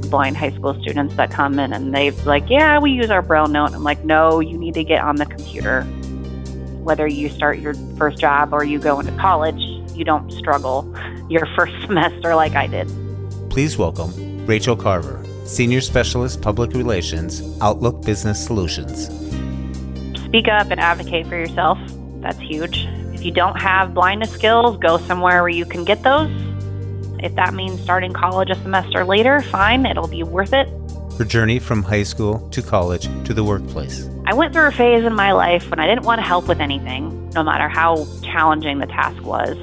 blind high school students that come in and they're like, yeah, we use our Braille note. I'm like, no, you need to get on the computer. Whether you start your first job or you go into college, you don't struggle your first semester like I did. Please welcome Rachel Carver, Senior Specialist Public Relations, Outlook Business Solutions. Speak up and advocate for yourself. That's huge. If you don't have blindness skills, go somewhere where you can get those. If that means starting college a semester later, fine, it'll be worth it. Her journey from high school to college to the workplace. I went through a phase in my life when I didn't want to help with anything, no matter how challenging the task was.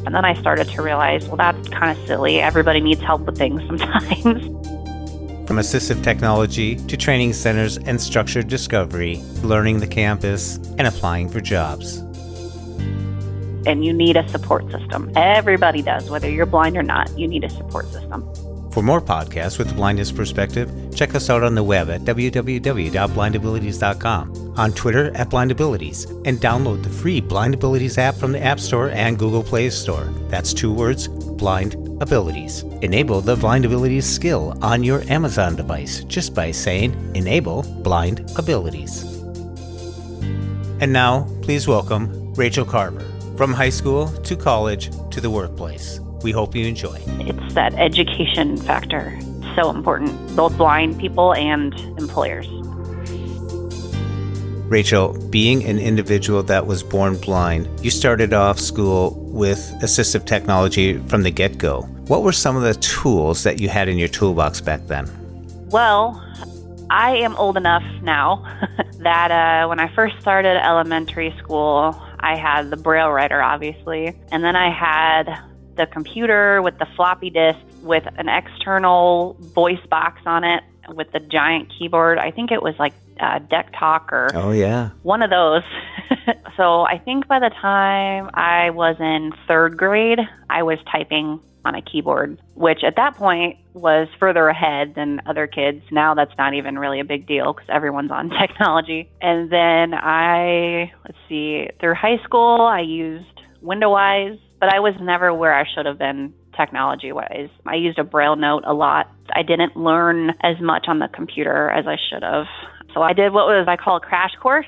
And then I started to realize, well, that's kind of silly. Everybody needs help with things sometimes. From Assistive Technology to training centers and structured discovery, learning the campus, and applying for jobs. And you need a support system. Everybody does, whether you're blind or not, you need a support system. For more podcasts with a blindness perspective, check us out on the web at www.blindabilities.com, on Twitter at blindabilities, and download the free Blind Abilities app from the App Store and Google Play Store. That's 2 words, Blind Abilities. Enable the Blind Abilities skill on your Amazon device just by saying Enable Blind Abilities. And now, please welcome Rachel Carver. From high school to college to the workplace. We hope you enjoy. It's that education factor. So important, both blind people and employers. Rachel, being an individual that was born blind, you started off school with assistive technology from the get-go. What were some of the tools that you had in your toolbox back then? Well, I am old enough now that when I first started elementary school, I had the Braille writer, obviously, and then I had the computer with the floppy disk with an external voice box on it with the giant keyboard. I think it was like Deck Talk or one of those. So I think by the time I was in 3rd grade, I was typing on a keyboard, which at that point was further ahead than other kids. Now that's not even really a big deal because everyone's on technology. And then through high school, I used WindowWise, but I was never where I should have been technology-wise. I used a Braille note a lot. I didn't learn as much on the computer as I should have. So I did what I call a crash course.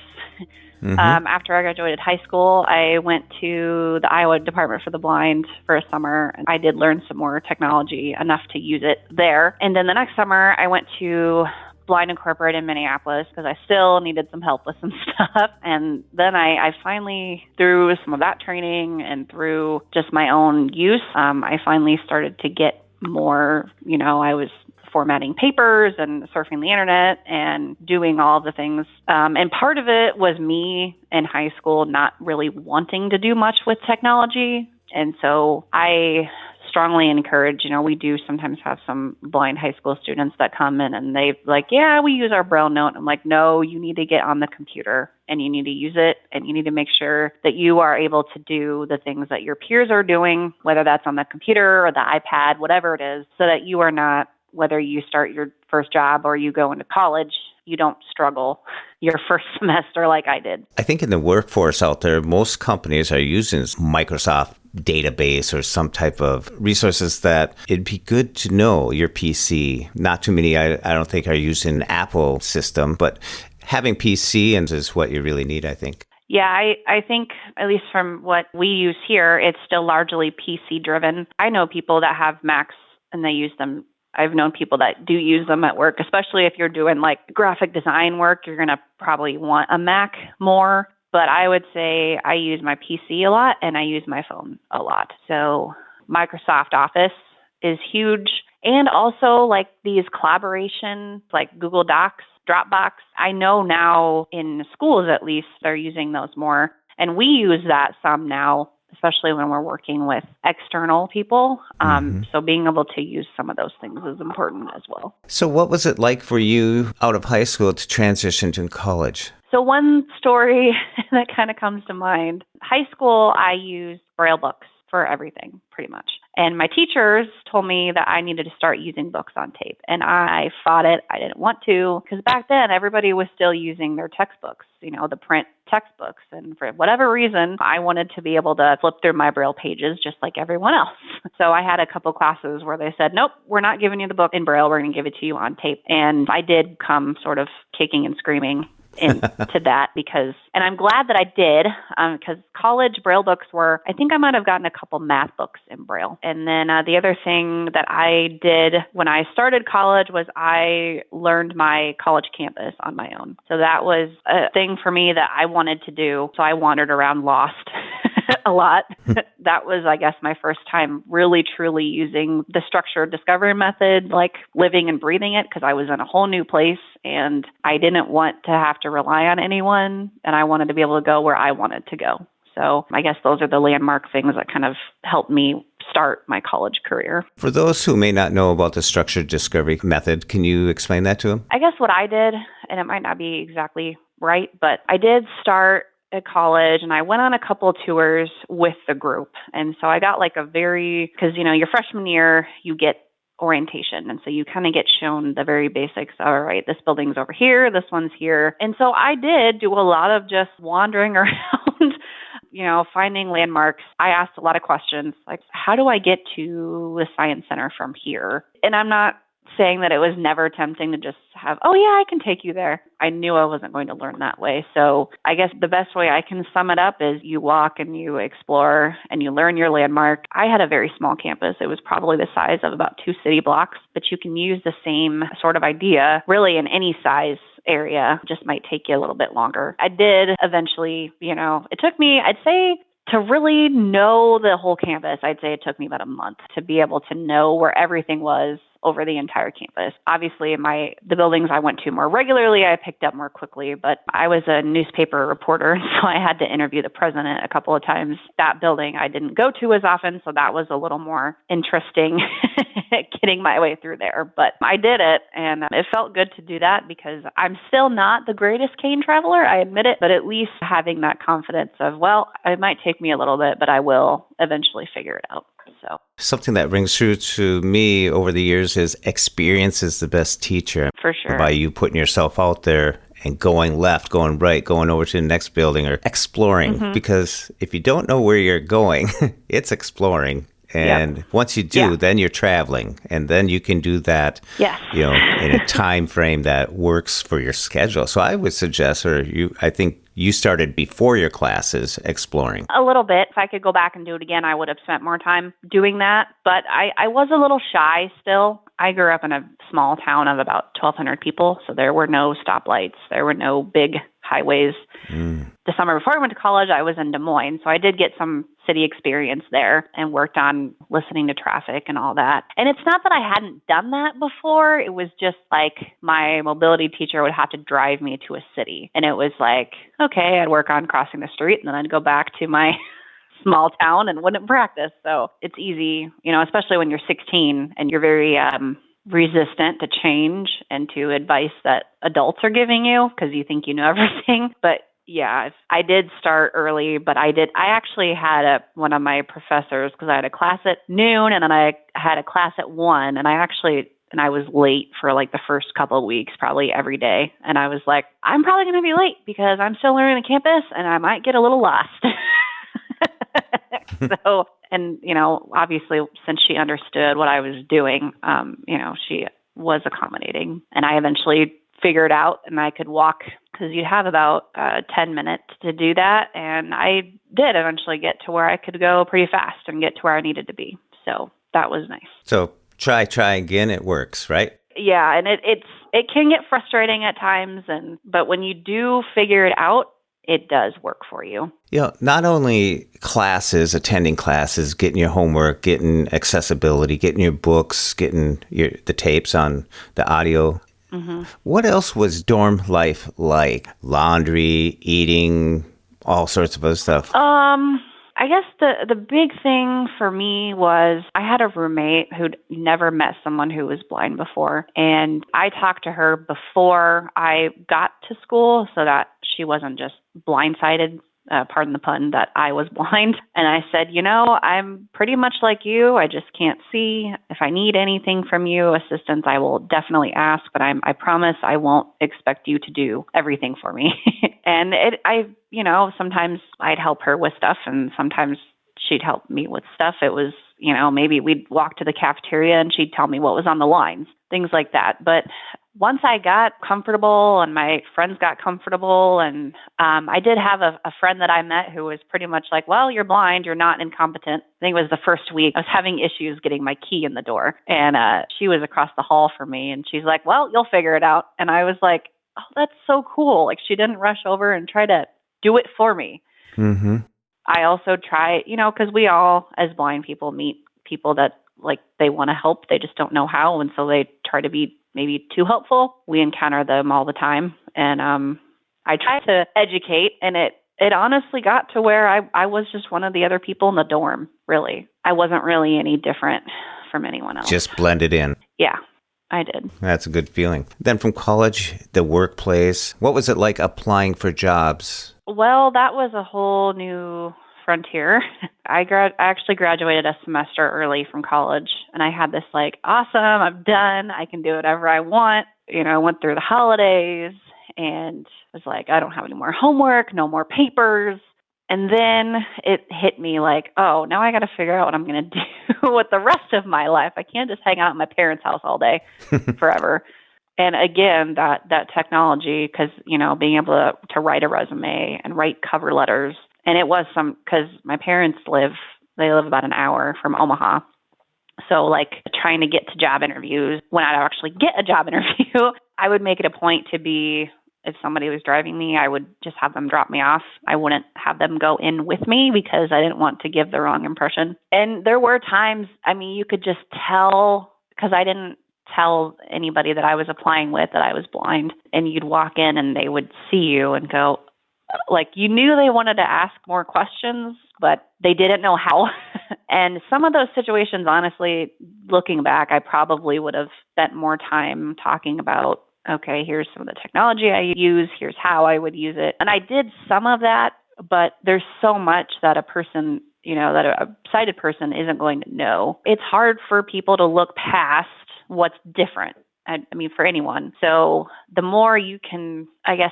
After I graduated high school, I went to the Iowa Department for the Blind for a summer, and I did learn some more technology, enough to use it there. And then the next summer, I went to Blind Incorporated in Minneapolis because I still needed some help with some stuff. And then I finally, through some of that training and through just my own use, I finally started to get more, I was formatting papers and surfing the internet and doing all the things. And part of it was me in high school not really wanting to do much with technology. And so I strongly encourage, we do sometimes have some blind high school students that come in and they're like, yeah, we use our Braille note. I'm like, no, you need to get on the computer and you need to use it and you need to make sure that you are able to do the things that your peers are doing, whether that's on the computer or the iPad, whatever it is, so that you are not, whether you start your first job or you go into college, you don't struggle your first semester like I did. I think in the workforce out there, most companies are using Microsoft database or some type of resources that it'd be good to know your PC. Not too many, I don't think, are using an Apple system, but having PC is what you really need, I think. Yeah, I think, at least from what we use here, it's still largely PC driven. I know people that have Macs and they use them. I've known people that do use them at work, especially if you're doing like graphic design work, you're going to probably want a Mac more. But I would say I use my PC a lot and I use my phone a lot. So Microsoft Office is huge. And also like these collaboration, like Google Docs, Dropbox. I know now in schools, at least, they're using those more. And we use that some now, especially when we're working with external people. So being able to use some of those things is important as well. So what was it like for you out of high school to transition to college? So one story that kind of comes to mind, high school, I used Braille books. for everything, pretty much. And my teachers told me that I needed to start using books on tape. And I fought it. I didn't want to, because back then everybody was still using their textbooks, the print textbooks. And for whatever reason, I wanted to be able to flip through my Braille pages just like everyone else. So I had a couple classes where they said, nope, we're not giving you the book in Braille. We're going to give it to you on tape. And I did come sort of kicking and screaming into that and I'm glad that I did, because college Braille books I think I might have gotten a couple math books in Braille. And then the other thing that I did when I started college was I learned my college campus on my own. So that was a thing for me that I wanted to do. So I wandered around lost a lot. That was, I guess, my first time really truly using the structured discovery method, like living and breathing it, because I was in a whole new place and I didn't want to have to rely on anyone, and I wanted to be able to go where I wanted to go. So I guess those are the landmark things that kind of helped me start my college career. For those who may not know about the structured discovery method, can you explain that to them? I guess what I did, and it might not be exactly right, but I did start at college and I went on a couple of tours with the group. And so I got because, your freshman year, you get orientation. And so you kind of get shown the very basics. All right, this building's over here, this one's here. And so I did do a lot of just wandering around, finding landmarks. I asked a lot of questions like, how do I get to the Science Center from here? And I'm not saying that it was never tempting to just have, oh yeah, I can take you there. I knew I wasn't going to learn that way. So I guess the best way I can sum it up is you walk and you explore and you learn your landmark. I had a very small campus. It was probably the size of about 2 city blocks, but you can use the same sort of idea really in any size area. It just might take you a little bit longer. I did eventually, it took me, I'd say, to really know the whole campus, I'd say it took me about a month to be able to know where everything was over the entire campus. Obviously, the buildings I went to more regularly, I picked up more quickly, but I was a newspaper reporter, so I had to interview the president a couple of times. That building I didn't go to as often, so that was a little more interesting getting my way through there. But I did it, and it felt good to do that because I'm still not the greatest cane traveler, I admit it, but at least having that confidence of, well, it might take me a little bit, but I will eventually figure it out. So something that rings true to me over the years is experience is the best teacher. For sure. By you putting yourself out there and going left, going right, going over to the next building or exploring. Mm-hmm. Because if you don't know where you're going, it's exploring. And once you do, then you're traveling. And then you can do that, in a time frame that works for your schedule. So I would suggest, I think you started before your classes exploring. A little bit. If I could go back and do it again, I would have spent more time doing that. But I was a little shy still. I grew up in a small town of about 1,200 people. So there were no stoplights. There were no big highways. The summer before I went to college, I was in Des Moines. So I did get some city experience there and worked on listening to traffic and all that. And it's not that I hadn't done that before. It was just like my mobility teacher would have to drive me to a city. And it was like, okay, I'd work on crossing the street and then I'd go back to my small town and wouldn't practice. So it's easy, especially when you're 16 and you're very resistant to change and to advice that adults are giving you because you think you know everything. But yeah, I did start early, but I actually had one of my professors, because I had a class at noon and then I had a class at 1, and I was late for like the first couple of weeks, probably every day. And I was like, I'm probably going to be late because I'm still learning the campus and I might get a little lost. So, and, obviously since she understood what I was doing, she was accommodating, and I eventually figured out and I could walk, because you'd have about 10 minutes to do that. And I did eventually get to where I could go pretty fast and get to where I needed to be. So that was nice. So try again. It works, right? Yeah. And it can get frustrating at times. But when you do figure it out, it does work for you. Not only attending classes, getting your homework, getting accessibility, getting your books, getting the tapes on the audio. Mm-hmm. What else was dorm life like? Laundry, eating, all sorts of other stuff. I guess the big thing for me was I had a roommate who'd never met someone who was blind before. And I talked to her before I got to school so that she wasn't just blindsided pardon the pun, that I was blind. And I said, I'm pretty much like you. I just can't see. If I need anything from you, assistance, I will definitely ask, but I promise I won't expect you to do everything for me. And sometimes I'd help her with stuff and sometimes she'd help me with stuff. It was, maybe we'd walk to the cafeteria and she'd tell me what was on the lines, things like that. But once I got comfortable and my friends got comfortable, and I did have a friend that I met who was pretty much like, well, you're blind, you're not incompetent. I think it was the first week I was having issues getting my key in the door. And she was across the hall from me and she's like, well, you'll figure it out. And I was like, oh, that's so cool. Like she didn't rush over and try to do it for me. Mm-hmm. I also try, because we all, as blind people, meet people that like they want to help. They just don't know how. And so they try to be maybe too helpful. We encounter them all the time. And I try to educate. And it honestly got to where I was just one of the other people in the dorm, really. I wasn't really any different from anyone else. Just blended in. Yeah, I did. That's a good feeling. Then from college, the workplace, what was it like applying for jobs? Well, that was a whole new frontier. I actually graduated a semester early from college, and I had this like, awesome, I'm done. I can do whatever I want. I went through the holidays and was like, I don't have any more homework, no more papers. And then it hit me like, oh, now I got to figure out what I'm going to do with the rest of my life. I can't just hang out at my parents' house all day forever. And again, that technology, because, being able to write a resume and write cover letters. And it was because my parents live about an hour from Omaha. So like trying to get to job interviews, when I'd actually get a job interview, I would make it a point to be, if somebody was driving me, I would just have them drop me off. I wouldn't have them go in with me because I didn't want to give the wrong impression. And there were times, you could just tell, because I didn't tell anybody that I was applying with that I was blind. And you'd walk in and they would see you and go, like, you knew they wanted to ask more questions, but they didn't know how. And some of those situations, honestly, looking back, I probably would have spent more time talking about, okay, here's some of the technology I use, here's how I would use it. And I did some of that, but there's so much that a person, that a sighted person isn't going to know. It's hard for people to look past what's different. For anyone. So the more you can, I guess,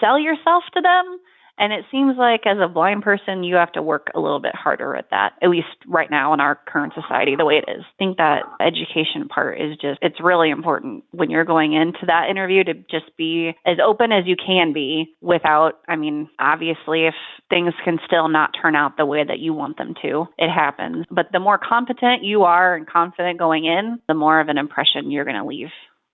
sell yourself to them. And it seems like as a blind person, you have to work a little bit harder at that, at least right now in our current society, the way it is. I think that education part is it's really important when you're going into that interview to just be as open as you can be without, obviously if things can still not turn out the way that you want them to, it happens. But the more competent you are and confident going in, the more of an impression you're going to leave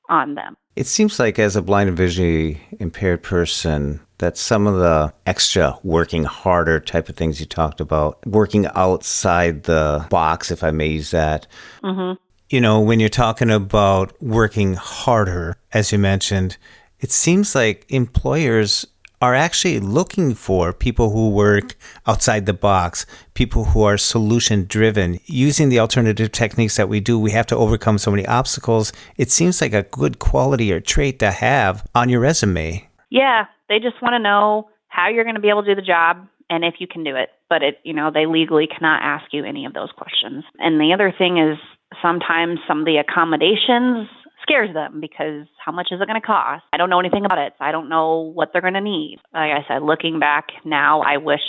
on them. It seems like as a blind and visually impaired person that some of the extra working harder type of things you talked about, working outside the box, if I may use that, when you're talking about working harder, as you mentioned, it seems like employers are actually looking for people who work outside the box, people who are solution-driven. Using the alternative techniques that we do, we have to overcome so many obstacles. It seems like a good quality or trait to have on your resume. Yeah, they just want to know how you're going to be able to do the job and if you can do it. But they legally cannot ask you any of those questions. And the other thing is sometimes some of the accommodations scares them because how much is it going to cost? I don't know anything about it. So I don't know what they're going to need. Like I said, looking back now, I wish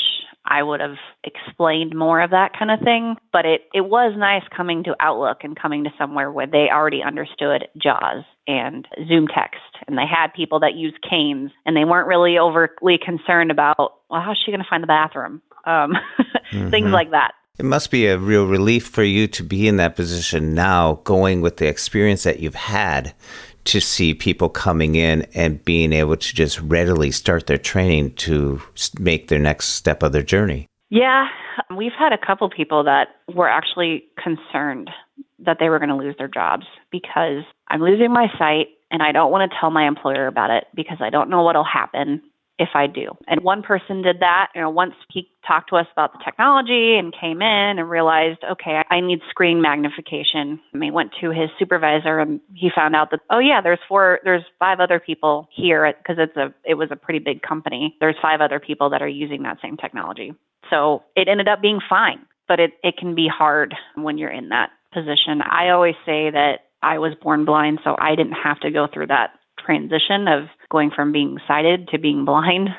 I would have explained more of that kind of thing. But it was nice coming to Outlook and coming to somewhere where they already understood JAWS and Zoom text. And they had people that use canes and they weren't really overly concerned about, well, how's she going to find the bathroom? Things like that. It must be a real relief for you to be in that position now, going with the experience that you've had, to see people coming in and being able to just readily start their training to make their next step of their journey. Yeah, we've had a couple people that were actually concerned that they were going to lose their jobs because I'm losing my sight and I don't want to tell my employer about it because I don't know what'll happen. if I do. And one person did that, once he talked to us about the technology and came in and realized, okay, I need screen magnification. And he went to his supervisor and he found out that, oh yeah, there's 5 other people here because it was a pretty big company. There's 5 other people that are using that same technology. So it ended up being fine, but it can be hard when you're in that position. I always say that I was born blind, so I didn't have to go through that transition of going from being sighted to being blind.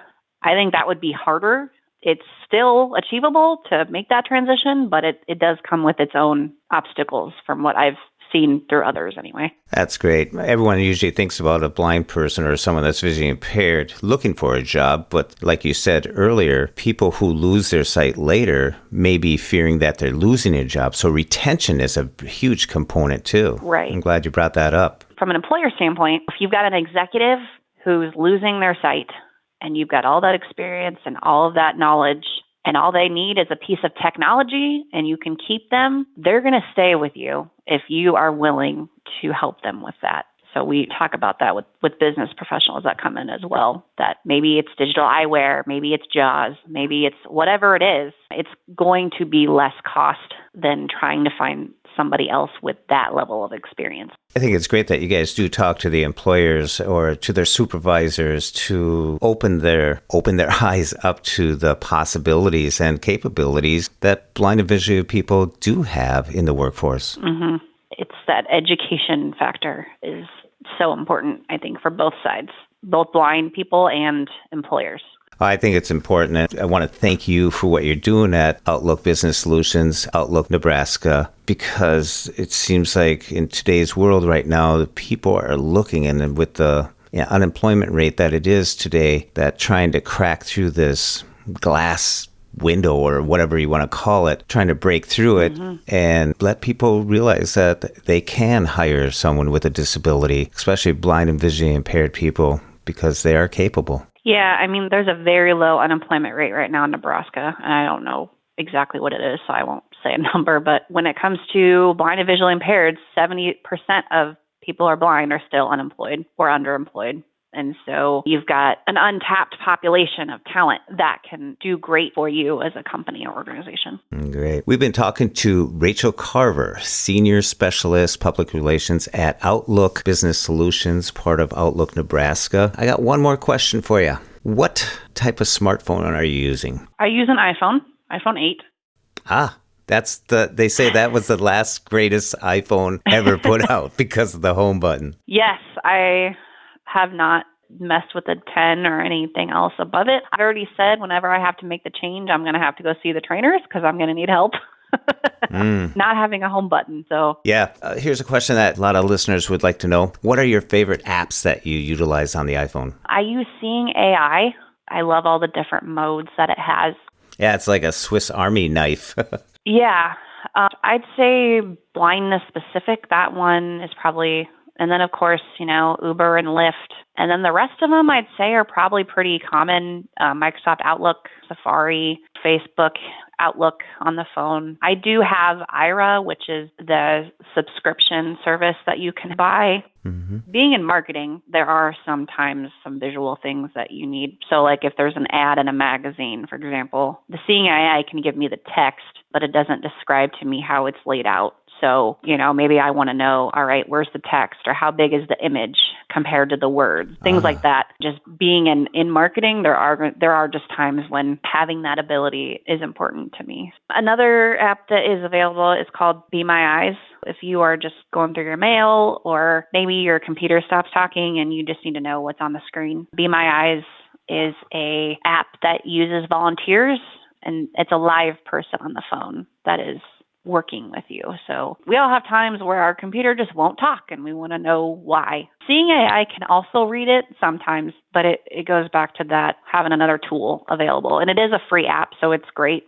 I think that would be harder. It's still achievable to make that transition, but it does come with its own obstacles from what I've seen through others anyway. That's great. Everyone usually thinks about a blind person or someone that's visually impaired looking for a job. But like you said earlier, people who lose their sight later may be fearing that they're losing a job. So retention is a huge component too. Right. I'm glad you brought that up. From an employer standpoint, if you've got an executive who's losing their sight and you've got all that experience and all of that knowledge, and all they need is a piece of technology and you can keep them, they're going to stay with you if you are willing to help them with that. So we talk about that with business professionals that come in as well, that maybe it's digital eyewear, maybe it's JAWS, maybe it's whatever it is. It's going to be less cost than trying to find somebody else with that level of experience. I think it's great that you guys do talk to the employers or to their supervisors to open their eyes up to the possibilities and capabilities that blind and visually people do have in the workforce. Mm-hmm. It's that education factor is so important, I think, for both sides, both blind people and employers. I think it's important, and I want to thank you for what you're doing at Outlook Business Solutions, Outlook Nebraska, because it seems like in today's world right now, the people are looking, and with the unemployment rate that it is today, that trying to crack through this glass window or whatever you want to call it, trying to break through it and let people realize that they can hire someone with a disability, especially blind and visually impaired people, because they are capable. Yeah, I mean, there's a very low unemployment rate right now in Nebraska, and I don't know exactly what it is, so I won't say a number. But when it comes to blind and visually impaired, 70% of people who are blind are still unemployed or underemployed. And so you've got an untapped population of talent that can do great for you as a company or organization. Great. We've been talking to Rachel Carver, Senior Specialist Public Relations at Outlook Business Solutions, part of Outlook Nebraska. I got one more question for you. What type of smartphone are you using? I use an iPhone 8. They say that was the last greatest iPhone ever put out because of the home button. Yes, I have not messed with the 10 or anything else above it. I already said whenever I have to make the change, I'm going to have to go see the trainers because I'm going to need help. Not having a home button. So yeah, here's a question that a lot of listeners would like to know. What are your favorite apps that you utilize on the iPhone? I use Seeing AI. I love all the different modes that it has. Yeah, it's like a Swiss Army knife. Yeah, I'd say blindness specific. That one is probably. And then, of course, Uber and Lyft. And then the rest of them, I'd say, are probably pretty common. Microsoft Outlook, Safari, Facebook, Outlook on the phone. I do have Ira, which is the subscription service that you can buy. Mm-hmm. Being in marketing, there are sometimes some visual things that you need. So like if there's an ad in a magazine, for example, the Seeing AI can give me the text, but it doesn't describe to me how it's laid out. So, maybe I want to know, all right, where's the text or how big is the image compared to the words, things like that. Just being in marketing, there are just times when having that ability is important to me. Another app that is available is called Be My Eyes. If you are just going through your mail or maybe your computer stops talking and you just need to know what's on the screen, Be My Eyes is a app that uses volunteers, and it's a live person on the phone that is working with you. So we all have times where our computer just won't talk and we want to know why. Seeing AI can also read it sometimes, but it goes back to that having another tool available. And it is a free app, so it's great,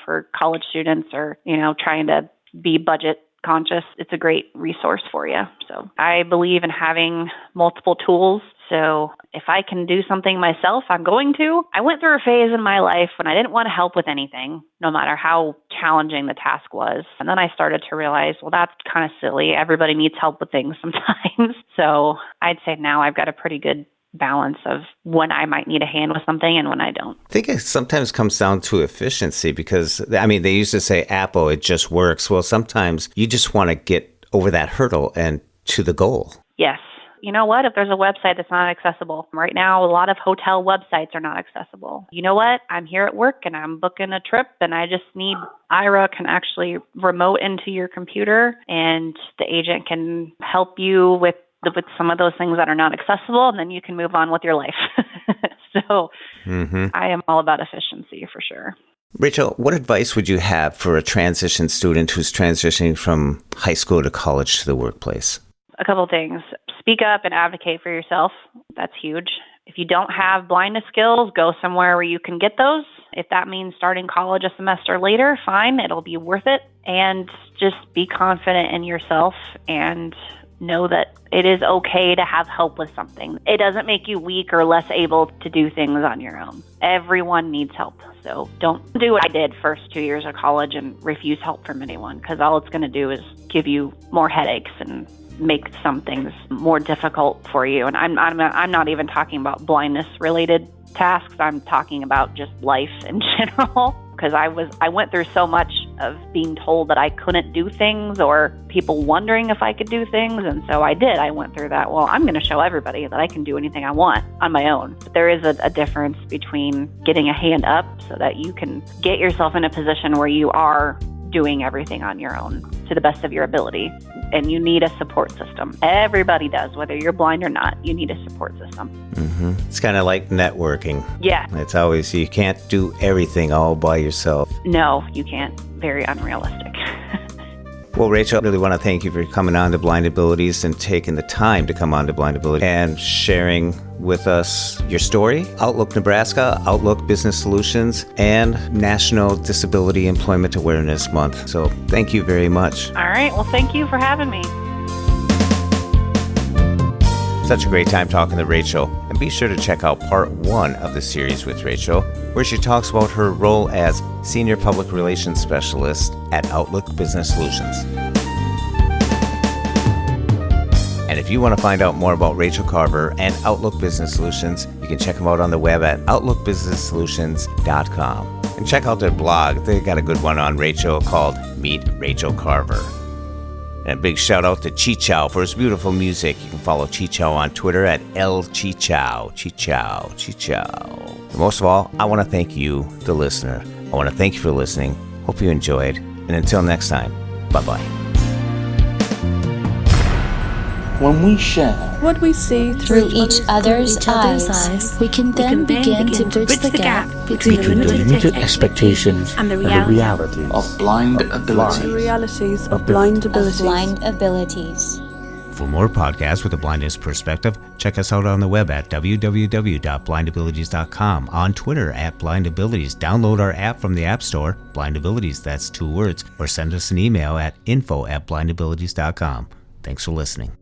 for college students or, trying to be budget conscious. It's a great resource for you. So I believe in having multiple tools. So if I can do something myself, I'm going to. I went through a phase in my life when I didn't want to help with anything, no matter how challenging the task was. And then I started to realize, well, that's kind of silly. Everybody needs help with things sometimes. So I'd say now I've got a pretty good balance of when I might need a hand with something and when I don't. I think it sometimes comes down to efficiency because, they used to say, Apple, it just works. Well, sometimes you just want to get over that hurdle and to the goal. Yes. You know what? If there's a website that's not accessible, right now, a lot of hotel websites are not accessible. You know what? I'm here at work and I'm booking a trip and I just need Ira can actually remote into your computer and the agent can help you with some of those things that are not accessible, and then you can move on with your life. So I am all about efficiency for sure. Rachel, what advice would you have for a transition student who's transitioning from high school to college to the workplace? A couple things. Speak up and advocate for yourself. That's huge. If you don't have blindness skills, go somewhere where you can get those. If that means starting college a semester later, fine, it'll be worth it. And just be confident in yourself and know that it is okay to have help with something. It doesn't make you weak or less able to do things on your own. Everyone needs help. So don't do what I did first 2 years of college and refuse help from anyone, because all it's going to do is give you more headaches and make some things more difficult for you. And I'm not even talking about blindness related tasks. I'm talking about just life in general, because I went through so much of being told that I couldn't do things or people wondering if I could do things. And so I did. I went through that. Well, I'm going to show everybody that I can do anything I want on my own. But there is a difference between getting a hand up so that you can get yourself in a position where you are doing everything on your own to the best of your ability. And you need a support system. Everybody does, whether you're blind or not, you need a support system. Mm-hmm. It's kind of like networking. Yeah. It's always, you can't do everything all by yourself. No, you can't. Very unrealistic. Well, Rachel, I really want to thank you for coming on to Blind Abilities and taking the time to come on to Blind Abilities and sharing with us your story, Outlook Nebraska, Outlook Business Solutions, and National Disability Employment Awareness Month. So thank you very much. All right. Well, thank you for having me. Such a great time talking to Rachel. And be sure to check out part 1 of the series with Rachel, where she talks about her role as Senior Public Relations Specialist at Outlook Business Solutions. And if you want to find out more about Rachel Carver and Outlook Business Solutions, you can check them out on the web at outlookbusinesssolutions.com. And check out their blog. They got a good one on Rachel called Meet Rachel Carver. And a big shout out to Chi-Chow for his beautiful music. You can follow Chi-Chow on Twitter at LChichow. Chi-Chow, Chi-Chow. And most of all, I want to thank you, the listener. I want to thank you for listening. Hope you enjoyed. And until next time, bye-bye. When we share what we see through each other's eyes, we can then begin to bridge the gap between the limited expectations and the reality of blind abilities. The realities of blind abilities. For more podcasts with a blindness perspective, check us out on the web at www.blindabilities.com, on Twitter at blindabilities. Download our app from the App Store, blindabilities, that's 2 words, or send us an email at info@blindabilities.com. Thanks for listening.